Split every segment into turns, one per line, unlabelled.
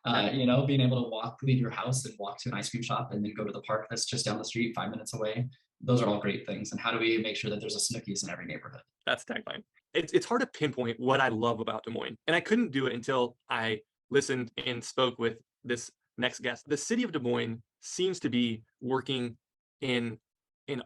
Being able to leave your house and walk to an ice cream shop and then go to the park that's just down the street, 5 minutes away. Those are all great things. And how do we make sure that there's a Snookies in every neighborhood?
That's the tagline. It's hard to pinpoint what I love about Des Moines. And I couldn't do it until I listened and spoke with this next guest. The city of Des Moines seems to be working in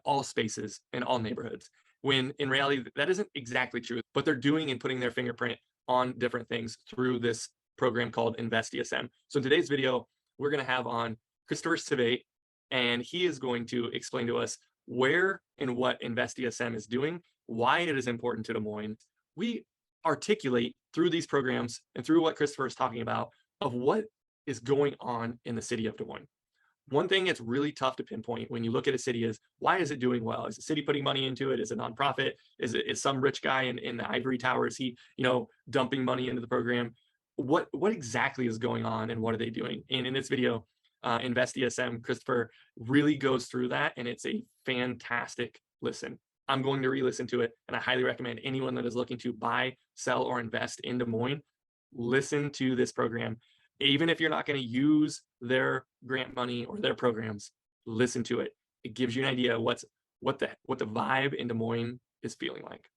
all spaces, in all neighborhoods, when in reality, that isn't exactly true. But they're doing and putting their fingerprint on different things through this program called Invest DSM. So in today's video, we're going to have on Christopher Civitate, and he is going to explain to us where and what Invest DSM is doing, why it is important to Des Moines. We articulate through these programs and through what Christopher is talking about of what is going on in the city of Des Moines. One thing that's really tough to pinpoint when you look at a city is, why is it doing well? Is the city putting money into it? Is it a nonprofit? Is some rich guy in the ivory tower? Is he, dumping money into the program? What exactly is going on, and what are they doing? And in this video, Invest DSM, Christopher really goes through that, and it's a fantastic listen. I'm going to re-listen to it, and I highly recommend anyone that is looking to buy, sell, or invest in Des Moines, listen to this program. Even if you're not going to use their grant money or their programs, listen to it. It gives you an idea what the vibe in Des Moines is feeling like.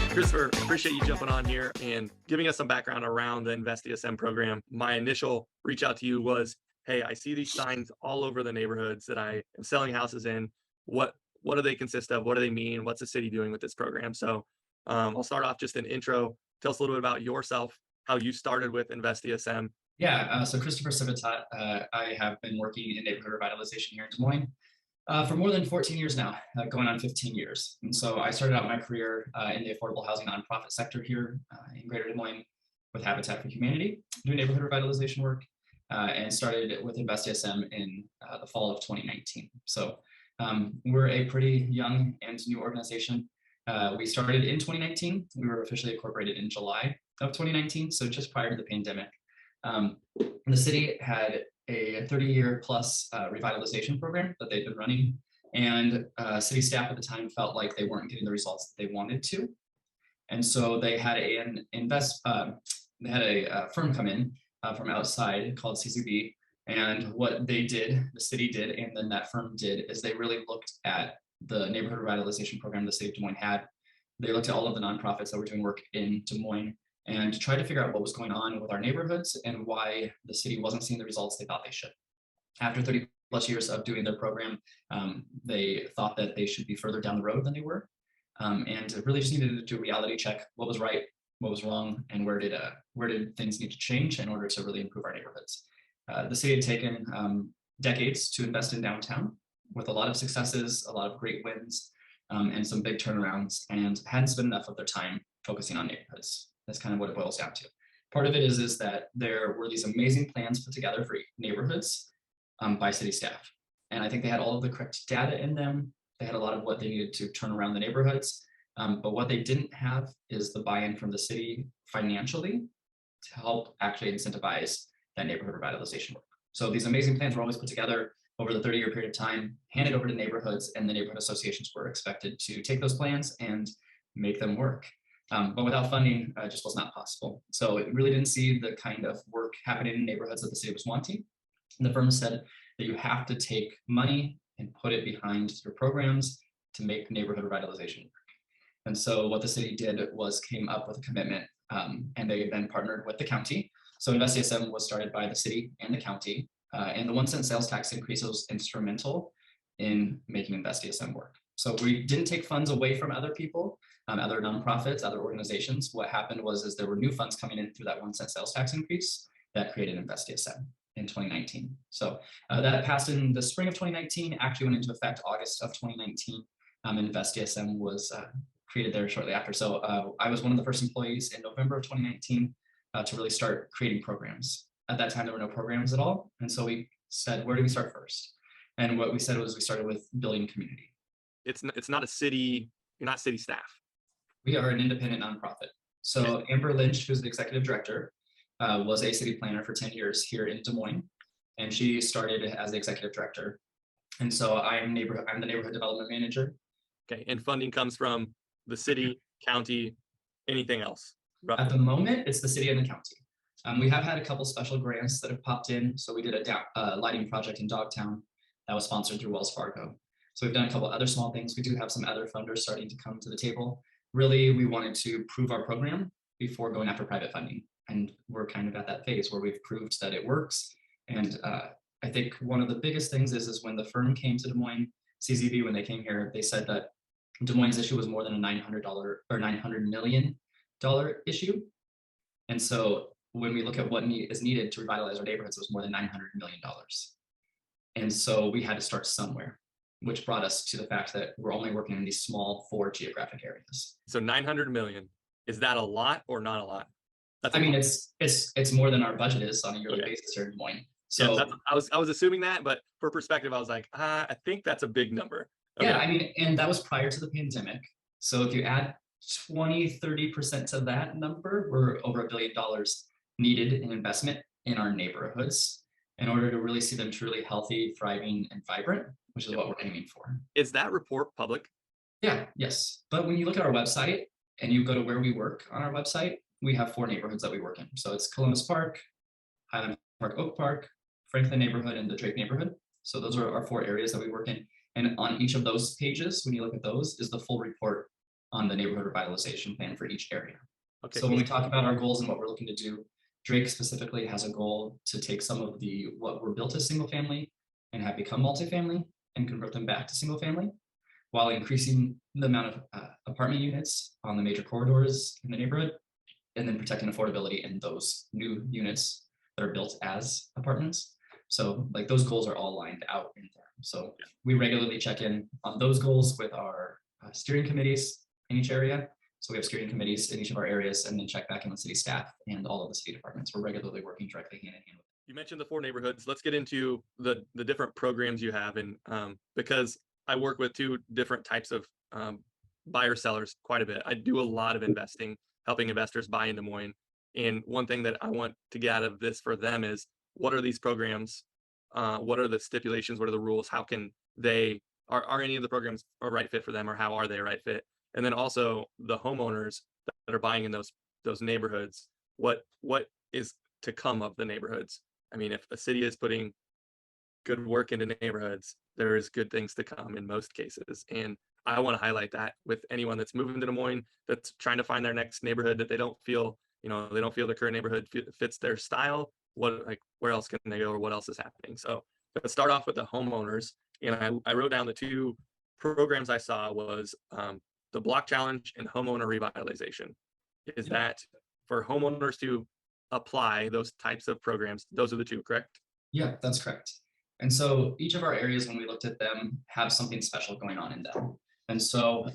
Christopher, appreciate you jumping on here and giving us some background around the Invest DSM program. My initial reach out to you was, hey, I see these signs all over the neighborhoods that I am selling houses in. What do they consist of? What do they mean? What's the city doing with this program? So I'll start off just an intro. Tell us a little bit about yourself, how you started with Invest DSM.
Yeah, so Christopher Civitate, I have been working in neighborhood revitalization here in Des Moines for more than 14 years now, going on 15 years. And so I started out my career in the affordable housing nonprofit sector here in Greater Des Moines with Habitat for Humanity, doing neighborhood revitalization work, and started with Invest DSM in the fall of 2019. So we're a pretty young and new organization. We started in 2019. We were officially incorporated in July of 2019, so just prior to the pandemic. The city had a 30-year plus revitalization program that they'd been running, and city staff at the time felt like they weren't getting the results that they wanted to, and so they had a firm come in from outside called CCB, and what the city did, and then that firm did, is they really looked at the neighborhood revitalization program the city of Des Moines had. They looked at all of the nonprofits that were doing work in Des Moines and tried to figure out what was going on with our neighborhoods and why the city wasn't seeing the results they thought they should. After 30 plus years of doing their program, they thought that they should be further down the road than they were, and really just needed to do a reality check: what was right, what was wrong, and where did things need to change in order to really improve our neighborhoods. The city had taken decades to invest in downtown with a lot of successes, a lot of great wins, and some big turnarounds, and hadn't spent enough of their time focusing on neighborhoods. That's kind of what it boils down to. Part of it is that there were these amazing plans put together for neighborhoods by city staff. And I think they had all of the correct data in them. They had a lot of what they needed to turn around the neighborhoods. But what they didn't have is the buy-in from the city financially to help actually incentivize that neighborhood revitalization work. So these amazing plans were always put together over the 30-year period of time, handed over to neighborhoods, and the neighborhood associations were expected to take those plans and make them work. But without funding, it just was not possible. So it really didn't see the kind of work happening in neighborhoods that the city was wanting. And the firm said that you have to take money and put it behind your programs to make neighborhood revitalization work. And so what the city did was came up with a commitment, and they then partnered with the county. So Invest DSM was started by the city and the county, and the 1 cent sales tax increase was instrumental in making Invest DSM work. So we didn't take funds away from other people, other nonprofits, other organizations. What happened was there were new funds coming in through that 1 cent sales tax increase that created Invest DSM in 2019. So that passed in the spring of 2019, actually went into effect August of 2019. Invest DSM was created there shortly after. So I was one of the first employees in November of 2019 to really start creating programs. At that time, there were no programs at all. And so we said, where do we start first? And what we said was we started with building community.
It's not a city, you're not city staff.
We are an independent nonprofit. So Amber Lynch, who's the executive director, was a city planner for 10 years here in Des Moines, and she started as the executive director. And so I'm the neighborhood development manager.
Okay, and funding comes from the city, county, anything else? Roughly.
At the moment, it's the city and the county. We have had a couple special grants that have popped in. So we did a lighting project in Dogtown that was sponsored through Wells Fargo. So we've done a couple other small things. We do have some other funders starting to come to the table. Really, we wanted to prove our program before going after private funding. And we're kind of at that phase where we've proved that it works. And I think one of the biggest things is when the firm came to Des Moines, CZB, when they came here, they said that Des Moines' issue was more than a $900 or $900 million issue. And so when we look at what is needed to revitalize our neighborhoods, it was more than $900 million. And so we had to start somewhere, which brought us to the fact that we're only working in these small 4 geographic areas.
So 900 million, is that a lot or not a lot?
I mean, it's more than our budget is on a yearly basis here in Des Moines. So
yeah, I was assuming that, but for perspective, I was like, I think that's a big number. Okay.
Yeah, I mean, and that was prior to the pandemic. So if you add 20-30% to that number, we're over $1 billion needed in investment in our neighborhoods in order to really see them truly healthy, thriving, and vibrant, which is what we're aiming for.
Is that report public?
Yeah, yes. But when you look at our website and you go to where we work on our website, we have 4 neighborhoods that we work in. So it's Columbus Park, Highland Park, Oak Park, Franklin neighborhood, and the Drake neighborhood. So those are our 4 areas that we work in. And on each of those pages, when you look at those, is the full report on the neighborhood revitalization plan for each area. Okay. So when we talk about our goals and what we're looking to do, Drake specifically has a goal to take some of what were built as single family and have become multifamily and convert them back to single family, while increasing the amount of apartment units on the major corridors in the neighborhood, and then protecting affordability in those new units that are built as apartments. So like those goals are all lined out in there. So we regularly check in on those goals with our steering committees in each area. So we have steering committees in each of our areas, and then check back in with city staff and all of the city departments. We're regularly working directly hand in hand with them.
You mentioned the 4 neighborhoods. Let's get into the different programs you have. And because I work with 2 different types of buyer sellers quite a bit. I do a lot of investing, helping investors buy in Des Moines. And one thing that I want to get out of this for them is, what are these programs? What are the stipulations? What are the rules? How can are any of the programs a right fit for them, or how are they a right fit? And then also the homeowners that are buying in those neighborhoods, what is to come of the neighborhoods? I mean, if a city is putting good work into neighborhoods, there is good things to come in most cases. And I want to highlight that with anyone that's moving to Des Moines, that's trying to find their next neighborhood, that they don't feel the current neighborhood fits their style. Where else can they go, or what else is happening? So let's start off with the homeowners. And I wrote down the 2 programs I saw was the block challenge and homeowner revitalization. Is that for homeowners to apply those types of programs? Those are the 2, correct?
Yeah, that's correct. And so each of our areas, when we looked at them, have something special going on in them. And so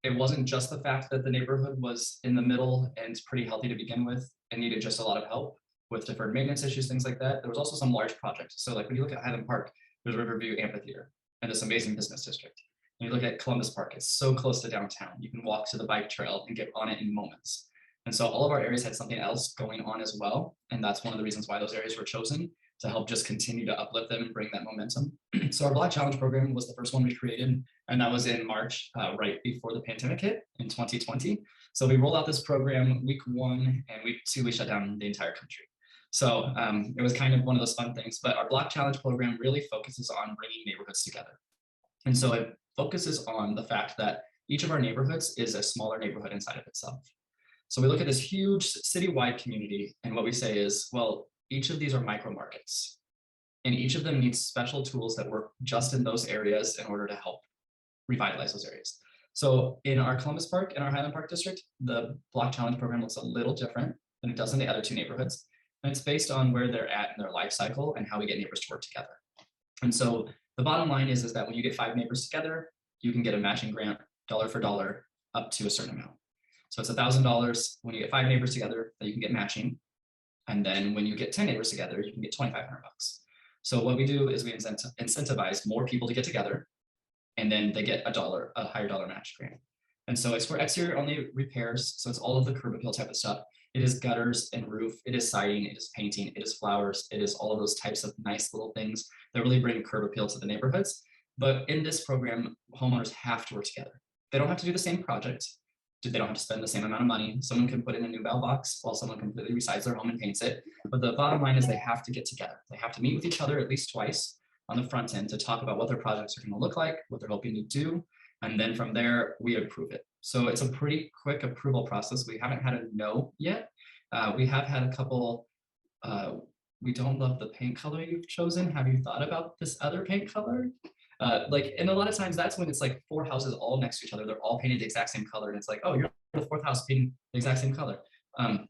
it wasn't just the fact that the neighborhood was in the middle and pretty healthy to begin with and needed just a lot of help with deferred maintenance issues, things like that. There was also some large projects. So like when you look at Highland Park, there's Riverview Amphitheater and this amazing business district. And you look at Columbus Park, it's so close to downtown. You can walk to the bike trail and get on it in moments. And so all of our areas had something else going on as well. And that's one of the reasons why those areas were chosen, to help just continue to uplift them and bring that momentum. So our Block Challenge program was the first one we created, and that was in March, right before the pandemic hit in 2020. So we rolled out this program week 1, and week 2, we shut down the entire country. So it was kind of one of those fun things, but our Block Challenge program really focuses on bringing neighborhoods together. And so it focuses on the fact that each of our neighborhoods is a smaller neighborhood inside of itself. So we look at this huge citywide community, and what we say is, well, each of these are micro markets, and each of them needs special tools that work just in those areas in order to help revitalize those areas. So in our Columbus Park and our Highland Park district, the Block Challenge program looks a little different than it does in the other 2 neighborhoods. And it's based on where they're at in their life cycle and how we get neighbors to work together. And so the bottom line is that when you get 5 neighbors together, you can get a matching grant dollar for dollar up to a certain amount. So it's $1,000 when you get 5 neighbors together that you can get matching. And then when you get 10 neighbors together, you can get $2,500. So what we do is we incentivize more people to get together, and then they get a higher dollar match grant. And so it's for exterior only repairs. So it's all of the curb appeal type of stuff. It is gutters and roof, it is siding, it is painting, it is flowers, it is all of those types of nice little things that really bring curb appeal to the neighborhoods. But in this program, homeowners have to work together. They don't have to do the same project. They don't have to spend the same amount of money. Someone can put in a new mailbox while someone completely resides their home and paints it. But the bottom line is they have to get together. They have to meet with each other at least twice on the front end to talk about what their projects are going to look like, what they're hoping to do. And then from there, we approve it. So it's a pretty quick approval process. We haven't had a no yet. We have had a couple, we don't love the paint color you've chosen. Have you thought about this other paint color? And a lot of times that's when it's like 4 houses all next to each other. They're all painted the exact same color. And it's like, oh, you're the 4th house painting the exact same color.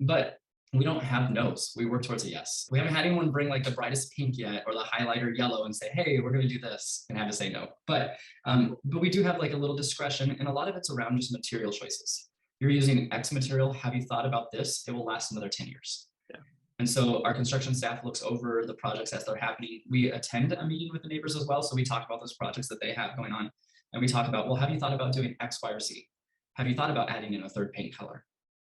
But we don't have no's. We work towards a yes. We haven't had anyone bring like the brightest pink yet or the highlighter yellow and say, hey, we're going to do this and have to say no. But we do have like a little discretion, and a lot of it's around just material choices. You're using X material. Have you thought about this? It will last another 10 years.
Yeah.
And so our construction staff looks over the projects as they're happening. We attend a meeting with the neighbors as well. So we talk about those projects that they have going on. And we talk about, well, have you thought about doing X, Y, or Z? Have you thought about adding in a 3rd paint color?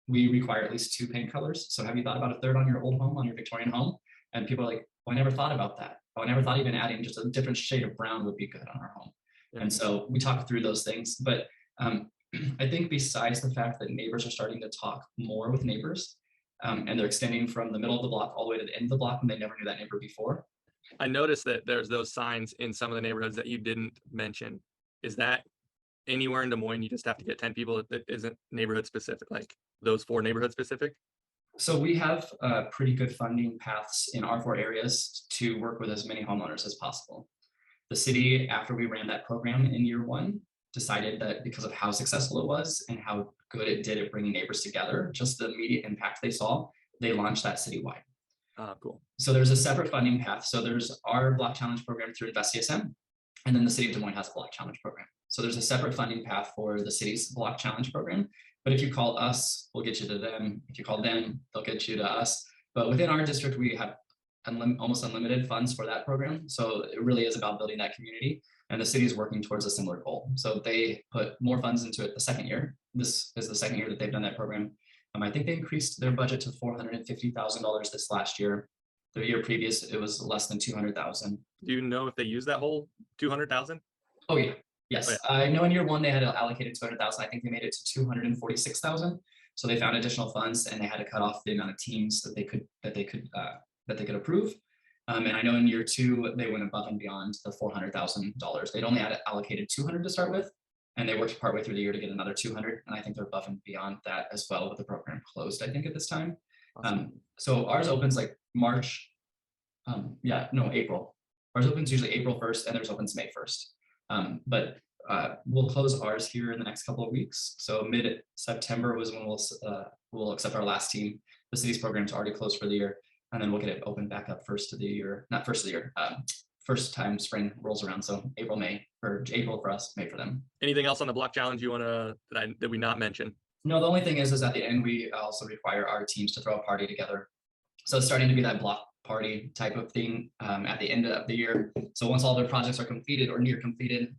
We require at least 2 paint colors. So have you thought about a 3rd on your old home, on your Victorian home? And people are like, well, I never thought about that. Oh, I never thought even adding just a different shade of brown would be good on our home. Yeah. And so we talk through those things. But I think besides the fact that neighbors are starting to talk more with neighbors, and they're extending from the middle of the block all the way to the end of the block, and they never knew that neighbor before.
I noticed that there's those signs in some of the neighborhoods that you didn't mention. Is that anywhere in Des Moines, you just have to get 10 people that isn't neighborhood specific, like those 4 neighborhood specific?
So we have pretty good funding paths in our 4 areas to work with as many homeowners as possible. The city, after we ran that program in year 1, decided that because of how successful it was and how good it did at bringing neighbors together, just the immediate impact they saw, they launched that citywide.
Cool.
So there's a separate funding path. So there's our Block Challenge program through Invest DSM, and then the city of Des Moines has a Block Challenge program. So there's a separate funding path for the city's Block Challenge program. But if you call us, we'll get you to them. If you call them, they'll get you to us. But within our district, we have almost unlimited funds for that program. So it really is about building that community. And the city is working towards a similar goal. So they put more funds into it the 2nd year. This is the 2nd year that they've done that program. I think they increased their budget to $450,000 this last year. The year previous, it was less than $200,000.
Do you know if they use that whole $200,000?
Oh yeah, yes.
Oh, yeah.
I know in year 1 they had allocated $200,000. I think they made it to $246,000. So they found additional funds, and they had to cut off the amount of teams that they could approve. And I know in year 2 they went above and beyond the $400,000. They'd only had allocated $200 to start with, and they worked partway through the year to get another $200. And I think they're above and beyond that as well, with the program closed, I think, at this time. Awesome. So ours opens like March. April. Ours opens usually April 1st, and theirs opens May 1st. But we'll close ours here in the next couple of weeks. So mid-September was when we'll accept our last team. The city's program's already closed for the year, and then we'll get it open back up first time spring rolls around. So April for us, May for them.
Anything else on the Block Challenge you want to that we not mention?
No, the only thing is at the end, we also require our teams to throw a party together. So it's starting to be that block party type of thing at the end of the year. So once all their projects are completed or near completed,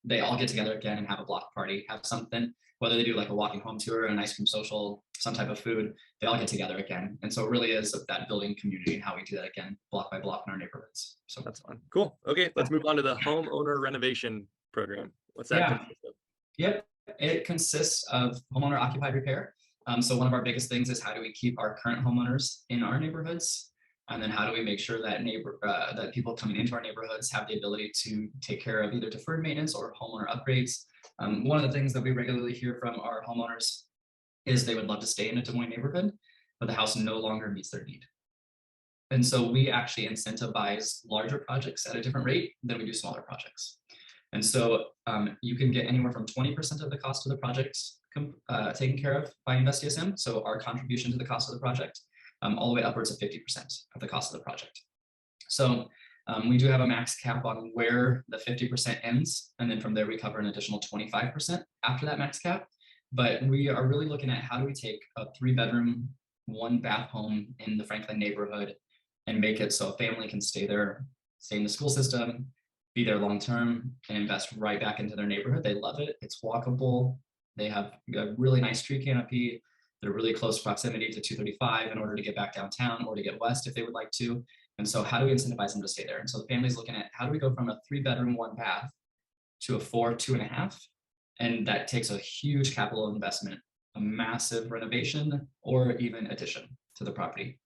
they all get together again and have a block party, have something, whether they do like a walking home tour, an ice cream social, some type of food, they all get together again. And so it really is that building community and how we do that again, block by block in our neighborhoods. So
that's fun. Cool. Okay, let's move on to the homeowner renovation program. What's that consist of?
Yep, it consists of homeowner occupied repair. So one of our biggest things is how do we keep our current homeowners in our neighborhoods? And then how do we make sure that that people coming into our neighborhoods have the ability to take care of either deferred maintenance or homeowner upgrades? One of the things that we regularly hear from our homeowners is they would love to stay in a Des Moines neighborhood, but the house no longer meets their need. And so we actually incentivize larger projects at a different rate than we do smaller projects. And so you can get anywhere from 20% of the cost of the projects taken care of by Invest DSM. So our contribution to the cost of the project, all the way upwards of 50% of the cost of the project. So we do have a max cap on where the 50% ends. And then from there, we cover an additional 25% after that max cap. But we are really looking at how do we take a 3-bedroom, 1-bath home in the Franklin neighborhood and make it so a family can stay there, stay in the school system, be there long-term, and invest right back into their neighborhood. They love it. It's walkable. They have a really nice tree canopy. They're really close proximity to 235 in order to get back downtown or to get west if they would like to. And so how do we incentivize them to stay there? And so the family's looking at how do we go from a 3-bedroom, 1-bath to a 4, 2.5? And that takes a huge capital investment, a massive renovation, or even addition to the property.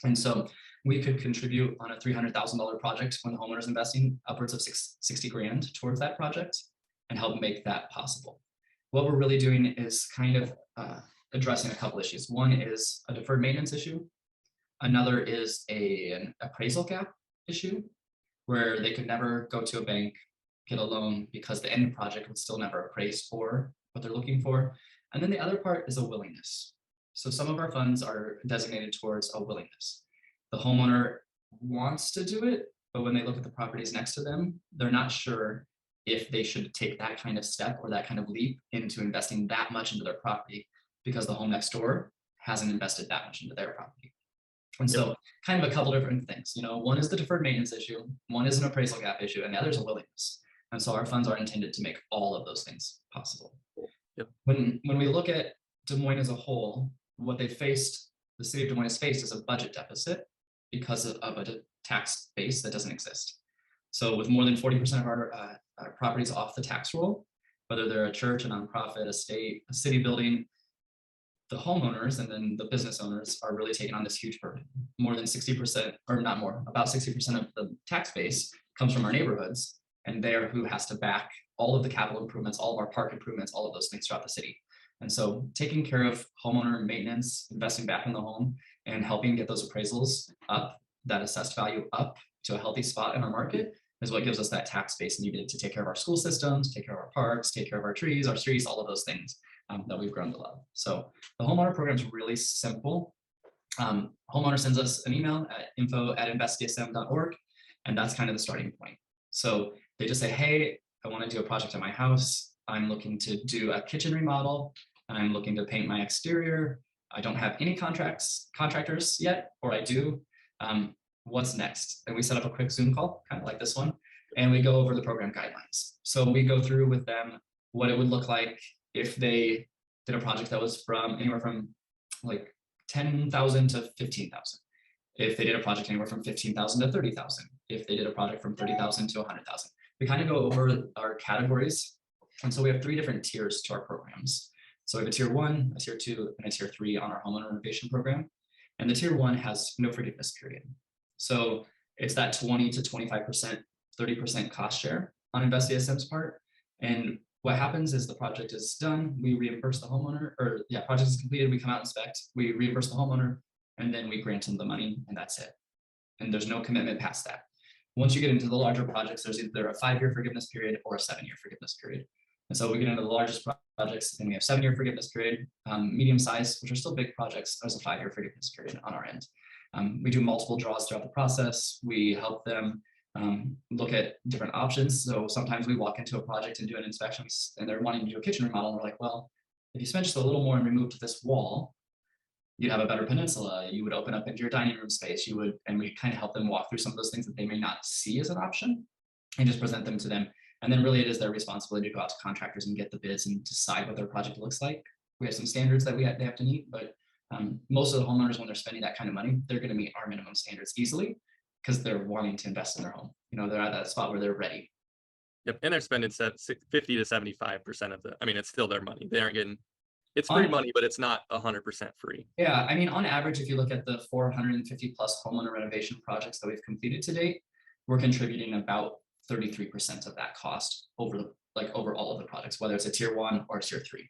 And so we could contribute on a $300,000 project when the homeowner's investing upwards of 60 grand towards that project and help make that possible. What we're really doing is kind of addressing a couple issues. One is a deferred maintenance issue. Another is an appraisal gap issue where they could never go to a bank, get a loan because the end project would still never appraise for what they're looking for. And then the other part is a willingness. So some of our funds are designated towards a willingness. The homeowner wants to do it, but when they look at the properties next to them, they're not sure if they should take that kind of step or that kind of leap into investing that much into their property because the home next door hasn't invested that much into their property. And so kind of a couple different things, one is the deferred maintenance issue, one is an appraisal gap issue, and the other is a willingness. And so our funds are intended to make all of those things possible.
Yep.
When we look at Des Moines as a whole, what they faced, the city of Des Moines has faced is a budget deficit because of a tax base that doesn't exist. So with more than 40% of our properties off the tax roll, whether they're a church, a nonprofit, a state, a city building, the homeowners and then the business owners are really taking on this huge burden. More than 60%, or not more, about 60% of the tax base comes from our neighborhoods, and they're who has to back all of the capital improvements, all of our park improvements, all of those things throughout the city. And so taking care of homeowner maintenance, investing back in the home, and helping get those appraisals up, that assessed value up to a healthy spot in our market is what gives us that tax base needed to take care of our school systems, take care of our parks, take care of our trees, our streets, all of those things that we've grown to love. So the homeowner program is really simple. Homeowner sends us an email at info@investdsm.org, and that's kind of the starting point. So they just say, hey, I want to do a project at my house. I'm looking to do a kitchen remodel, and I'm looking to paint my exterior. I don't have any contractors yet, or I do. What's next? And we set up a quick Zoom call, kind of like this one, and we go over the program guidelines. So we go through with them what it would look like if they did a project that was from anywhere from like 10,000 to 15,000. If they did a project anywhere from 15,000 to 30,000. If they did a project from 30,000 to 100,000. We kind of go over our categories. And so we have 3 different tiers to our programs. So we have a tier 1, a tier 2, and a tier 3 on our homeowner renovation program. And the tier 1 has no forgiveness period. So it's that 20 to 25%, 30% cost share on Invest DSM's part. And what happens is the project is done, we reimburse the homeowner, project is completed, we come out and inspect, we reimburse the homeowner, and then we grant them the money, and that's it. And there's no commitment past that. Once you get into the larger projects, there's either a 5-year forgiveness period or a 7-year forgiveness period. And so we get into the largest projects, and we have 7-year forgiveness period. Medium size, which are still big projects, there's a 5-year forgiveness period on our end. We do multiple draws throughout the process. We help them look at different options. So sometimes we walk into a project and do an inspection, and they're wanting to do a kitchen remodel, and we're like, well, if you spent just a little more and removed this wall, you'd have a better peninsula. You would open up into your dining room space. And we kind of help them walk through some of those things that they may not see as an option and just present them to them. And then really it is their responsibility to go out to contractors and get the bids and decide what their project looks like. We have some standards that they have to meet, but most of the homeowners, when they're spending that kind of money, they're going to meet our minimum standards easily because they're wanting to invest in their home. They're at that spot where they're ready.
Yep, and they're spending 50 to 75% of it's still their money. They aren't getting, it's free money, but it's not 100% free.
Yeah, on average, if you look at the 450 plus homeowner renovation projects that we've completed to date, we're contributing about 33% of that cost over all of the projects, whether it's a tier 1 or a tier 3.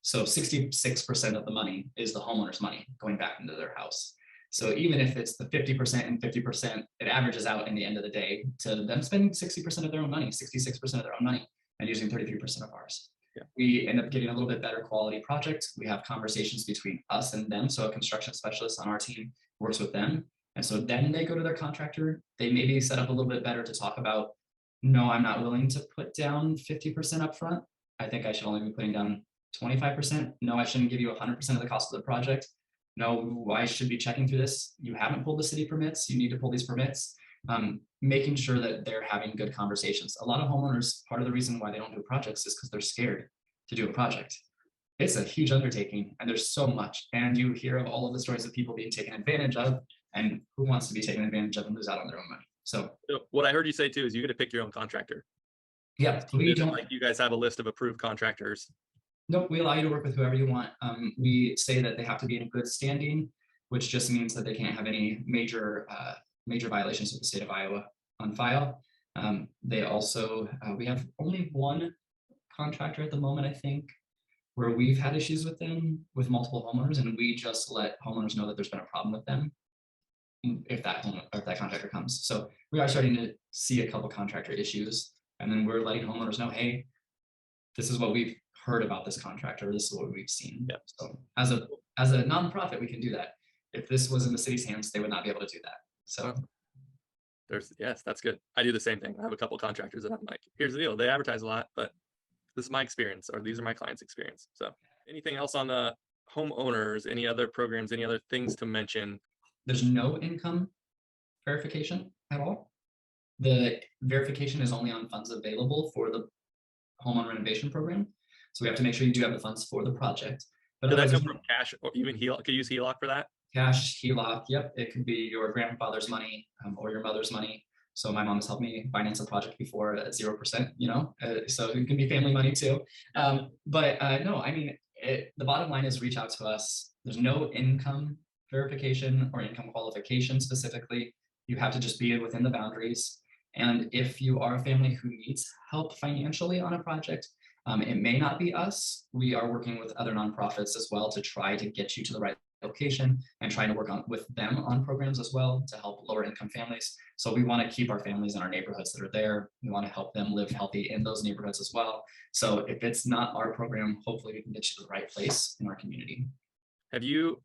So 66% of the money is the homeowner's money going back into their house. So even if it's the 50% and 50%, it averages out in the end of the day to them spending 60% of their own money, 66% of their own money, and using 33% of ours. Yeah. We end up getting a little bit better quality project. We have conversations between us and them. So a construction specialist on our team works with them. And so then they go to their contractor. They maybe set up a little bit better to talk about, no, I'm not willing to put down 50% up front. I think I should only be putting down 25%. No, I shouldn't give you 100% of the cost of the project. No, I should be checking through this. You haven't pulled the city permits. You need to pull these permits. Making sure that they're having good conversations. A lot of homeowners, part of the reason why they don't do projects is because they're scared to do a project. it's a huge undertaking, and there's so much. And you hear of all of the stories of people being taken advantage of, and who wants to be taken advantage of and lose out on their own money? So
what I heard you say too is you get to pick your own contractor.
yeah,
It
we
isn't
don't.
like you guys have a list of approved contractors.
Nope, we allow you to work with whoever you want. We say that they have to be in good standing, which just means that they can't have any major violations with the state of Iowa on file. They also, we have only one contractor at the moment, I think, where we've had issues with them with multiple homeowners, and we just let homeowners know that there's been a problem with them if that contractor comes. So we are starting to see a couple contractor issues, and then we're letting homeowners know, hey, this is what we've heard about this contractor. This is what we've seen.
Yep.
So as a nonprofit, we can do that. If this was in the city's hands, they would not be able to do that. So
yes, that's good. I do the same thing. I have a couple contractors that I'm like, here's the deal. They advertise a lot, but this is my experience, or these are my clients' experience. So anything else on the homeowners, any other programs, any other things to mention?
There's no income verification at all. The verification is only on funds available for the homeowner renovation program. So we have to make sure you do have the funds for the project. But
Did that come from cash or even HELOC? Could you use HELOC for that?
Cash, HELOC, yep. It could be your grandfather's money or your mother's money. So my mom has helped me finance a project before at 0%, so it can be family money too. No, I mean, the bottom line is reach out to us. There's no income verification or income qualification specifically. You have to just be within the boundaries. And if you are a family who needs help financially on a project, it may not be us. We are working with other nonprofits as well to try to get you to the right location and trying to work with them on programs as well to help lower income families. So we want to keep our families in our neighborhoods that are there. We want to help them live healthy in those neighborhoods as well. So if it's not our program, hopefully we can get you to the right place in our community.
Have you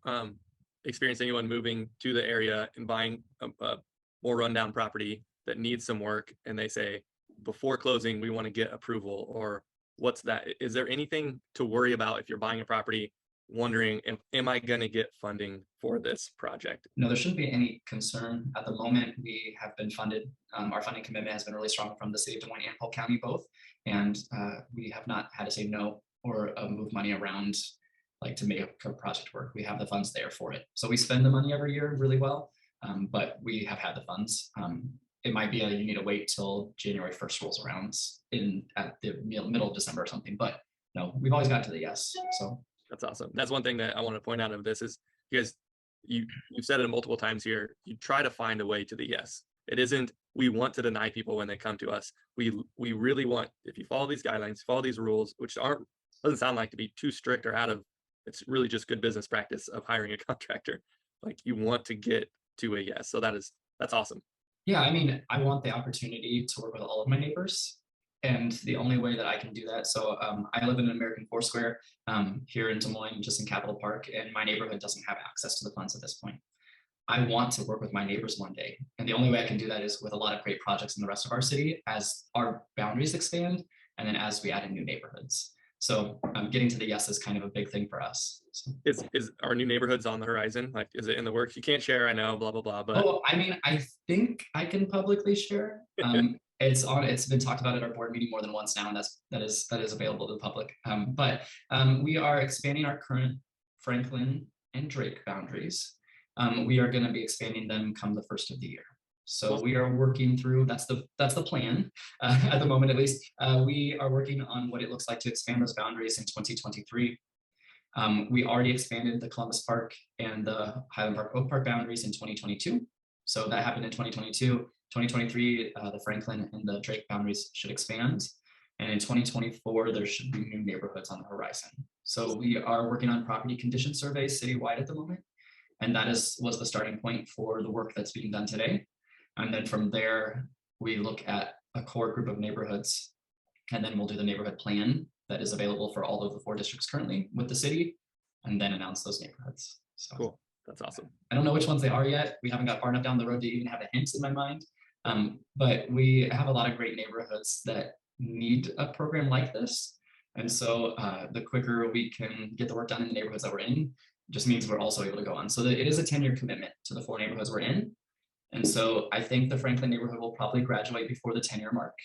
experienced anyone moving to the area and buying a more rundown property that needs some work, and they say, before closing, we want to get approval? Or what's that? Is there anything to worry about if you're buying a property wondering, am I going to get funding for this project?
No, there shouldn't be any concern at the moment. We have been funded. Our funding commitment has been really strong from the city of Des Moines and Polk County both. And we have not had to say no or move money around like to make a project work. We have the funds there for it. So we spend the money every year really well, but we have had the funds. It might be you need to wait till January 1st rolls around at the middle of December or something, but no, we've always got to the yes. So
that's awesome. That's one thing that I want to point out of this is because you've said it multiple times here, you try to find a way to the yes. It isn't, we want to deny people when they come to us. We really want, if you follow these guidelines, follow these rules, which doesn't sound like to be too strict or it's really just good business practice of hiring a contractor. Like you want to get to a yes. So that's awesome.
Yeah, I mean, I want the opportunity to work with all of my neighbors. And the only way that I can do that, so I live in an American Foursquare here in Des Moines, just in Capitol Park, and my neighborhood doesn't have access to the funds at this point. I want to work with my neighbors one day. And the only way I can do that is with a lot of great projects in the rest of our city as our boundaries expand, and then as we add in new neighborhoods. So getting to the yes is kind of a big thing for us. So.
Is our new neighborhoods on the horizon? Like, is it in the works? You can't share, I know, blah, blah, blah. But
I mean, I think I can publicly share. It's been talked about at our board meeting more than once now, and that is available to the public. We are expanding our current Franklin and Drake boundaries. We are going to be expanding them come the first of the year. So we are working through, that's the plan at the moment, at least. We are working on what it looks like to expand those boundaries in 2023. We already expanded the Columbus Park and the Highland Park Oak Park boundaries in 2022. So that happened in 2022. 2023, the Franklin and the Drake boundaries should expand. And in 2024, there should be new neighborhoods on the horizon. So we are working on property condition surveys citywide at the moment. And that was the starting point for the work that's being done today. And then from there, we look at a core group of neighborhoods, and then we'll do the neighborhood plan that is available for all of the 4 districts currently with the city, and then announce those neighborhoods. So
cool. That's awesome.
I don't know which ones they are yet. We haven't got far enough down the road to even have a hint in my mind. But we have a lot of great neighborhoods that need a program like this. And so the quicker we can get the work done in the neighborhoods that we're in, just means we're also able to go on. So it is a 10-year commitment to the 4 neighborhoods we're in. And so I think the Franklin neighborhood will probably graduate before the 10-year mark.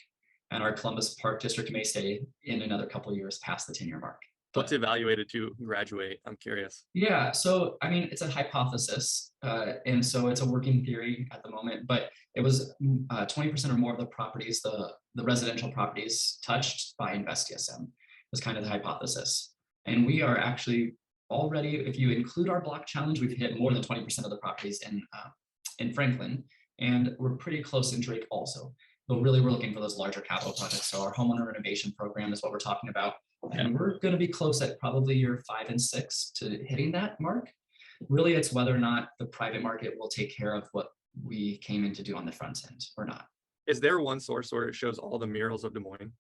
And our Columbus Park district may stay in another couple of years past the 10-year mark.
What's evaluated to graduate? I'm curious.
Yeah, so I mean, it's a hypothesis, and so it's a working theory at the moment. But it was 20% or more of the properties, the residential properties touched by Invest DSM was kind of the hypothesis. And we are actually already, if you include our block challenge, we've hit more than 20% of the properties in Franklin, and we're pretty close in Drake also. But really, we're looking for those larger capital projects. So our homeowner renovation program is what we're talking about. And we're going to be close at probably year 5 and 6 to hitting that mark. Really, it's whether or not the private market will take care of what we came in to do on the front end or not.
Is there one source where it shows all the murals of Des Moines?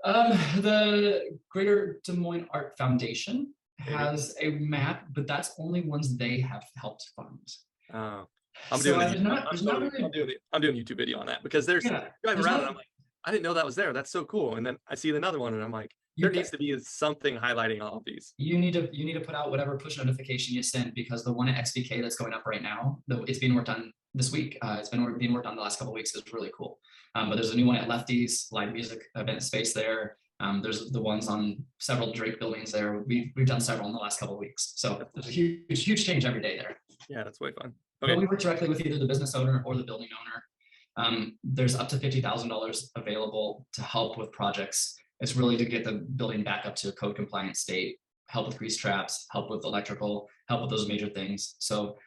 The Greater Des Moines Art Foundation has a map, but that's only ones they have helped fund.
I'm doing a YouTube video on that, because there's driving around and I'm like, I didn't know that was there. That's so cool. And then I see another one and I'm like, there needs to be something highlighting all of these.
You need to put out whatever push notification you send, because the one at XVK that's going up right now, it's being worked on this week. It's been being worked on the last couple of weeks. It's really cool. But there's a new one at Lefty's live music event space there. There's the ones on several Drake buildings there. We've done several in the last couple of weeks. So there's a huge change every day there.
Yeah, that's way fun.
Okay. But we work directly with either the business owner or the building owner. There's up to $50,000 available to help with projects. It's really to get the building back up to a code compliant state, help with grease traps, help with electrical, help with those major things. So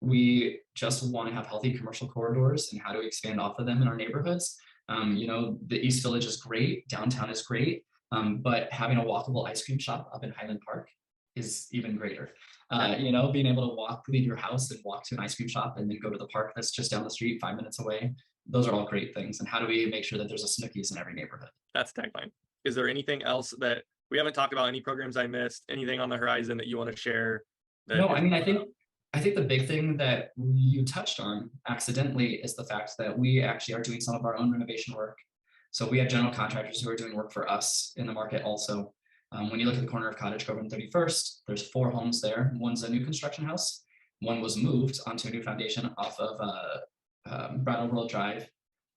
we just want to have healthy commercial corridors, and how do we expand off of them in our neighborhoods? The East Village is great, downtown is great, but having a walkable ice cream shop up in Highland Park is even greater. Being able to leave your house and walk to an ice cream shop and then go to the park that's just down the street 5 minutes away. Those are all great things. And how do we make sure that there's a Snookies in every neighborhood?
That's tagline. Is there anything else that we haven't talked about? Any programs I missed? Anything on the horizon that you want to share?
No, I mean, I think the big thing that you touched on accidentally is the fact that we actually are doing some of our own renovation work. So we have general contractors who are doing work for us in the market also. When you look at the corner of Cottage Grove and 31st, there's 4 homes there. One's a new construction house. One was moved onto a new foundation off of Brattle World Drive.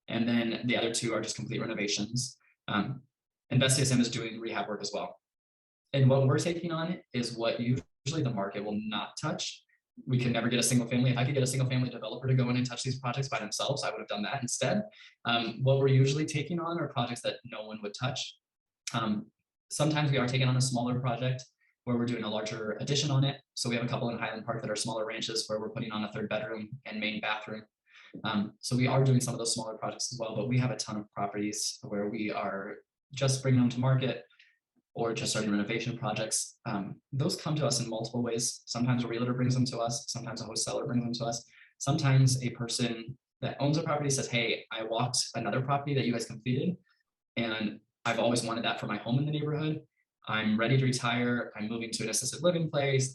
And then the other 2 are just complete renovations. Invest DSM is doing rehab work as well. And what we're taking on is what usually the market will not touch. We can never get a single family. If I could get a single family developer to go in and touch these projects by themselves, I would have done that instead. What we're usually taking on are projects that no one would touch. Sometimes we are taking on a smaller project where we're doing a larger addition on it. So we have a couple in Highland Park that are smaller ranches where we're putting on a 3rd bedroom and main bathroom. So we are doing some of those smaller projects as well, but we have a ton of properties where we are just bringing them to market or just starting renovation projects. Those come to us in multiple ways. Sometimes a realtor brings them to us. Sometimes a host seller brings them to us. Sometimes a person that owns a property says, hey, I walked another property that you guys completed, and I've always wanted that for my home in the neighborhood. I'm ready to retire. I'm moving to an assisted living place.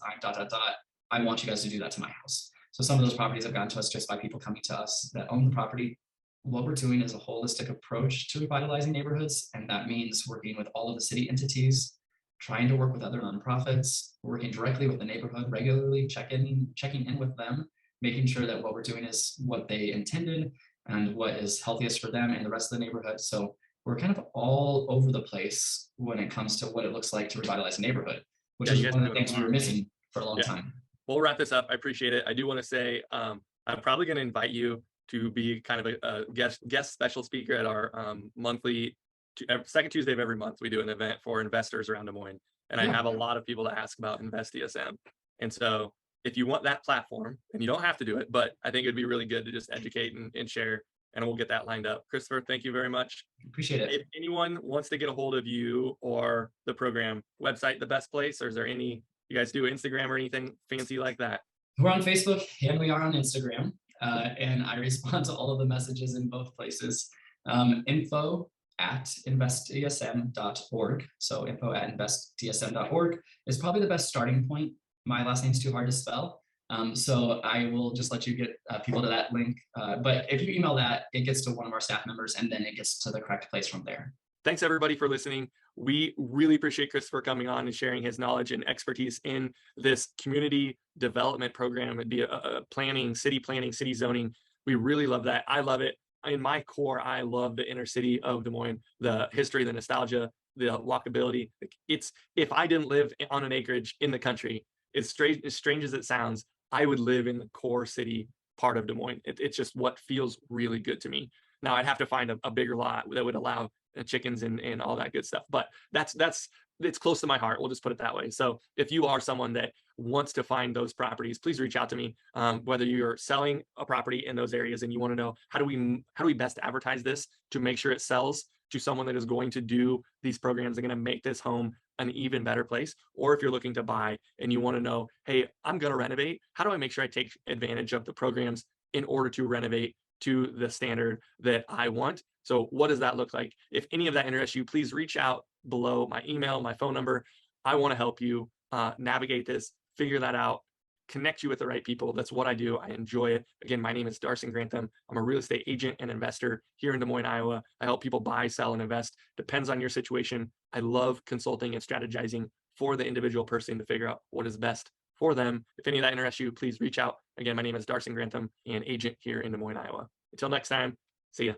I want you guys to do that to my house. So some of those properties have gotten to us just by people coming to us that own the property. What we're doing is a holistic approach to revitalizing neighborhoods. And that means working with all of the city entities, trying to work with other nonprofits, working directly with the neighborhood regularly, checking in with them, making sure that what we're doing is what they intended and what is healthiest for them and the rest of the neighborhood. So we're kind of all over the place when it comes to what it looks like to revitalize a neighborhood, which is one of the things we were missing for a long time.
We'll wrap this up. I appreciate it. I do want to say I'm probably going to invite you to be kind of a guest special speaker at our monthly, second Tuesday of every month. We do an event for investors around Des Moines, and I have a lot of people to ask about Invest DSM. And so if you want that platform, and you don't have to do it, but I think it'd be really good to just educate and share, and we'll get that lined up. Christopher, thank you very much.
Appreciate it.
If anyone wants to get a hold of you or the program, website the best place, or is there any, you guys do Instagram or anything fancy like that?
We're on Facebook and we are on Instagram, and I respond to all of the messages in both places. Info@investdsm.org. So info@investdsm.org is probably the best starting point. My last name's too hard to spell. So I will just let you get people to that link. But if you email that, it gets to one of our staff members, and then it gets to the correct place from there.
Thanks everybody for listening. We really appreciate Christopher coming on and sharing his knowledge and expertise in this community development program. It'd be planning, city zoning. We really love that. I love it. In my core, I love the inner city of Des Moines, the history, the nostalgia. the walkability. It's, if I didn't live on an acreage in the country, as strange as it sounds, I would live in the core city part of Des Moines. It's just what feels really good to me. Now I'd have to find a bigger lot that would allow chickens and all that good stuff. But that's it's close to my heart. We'll just put it that way. So if you are someone that wants to find those properties, please reach out to me. Whether you're selling a property in those areas and you want to know how do we best advertise this to make sure it sells to someone that is going to do these programs, are going to make this home an even better place. Or if you're looking to buy and you want to know, hey, I'm going to renovate, how do I make sure I take advantage of the programs in order to renovate to the standard that I want? So what does that look like? If any of that interests you, please reach out below, my email, my phone number. I want to help you navigate this, figure that out, connect you with the right people. That's what I do. I enjoy it. Again, my name is Darson Grantham. I'm a real estate agent and investor here in Des Moines, Iowa. I help people buy, sell, and invest. Depends on your situation. I love consulting and strategizing for the individual person to figure out what is best for them. If any of that interests you, please reach out. Again, my name is Darson Grantham, an agent here in Des Moines, Iowa. Until next time, see ya.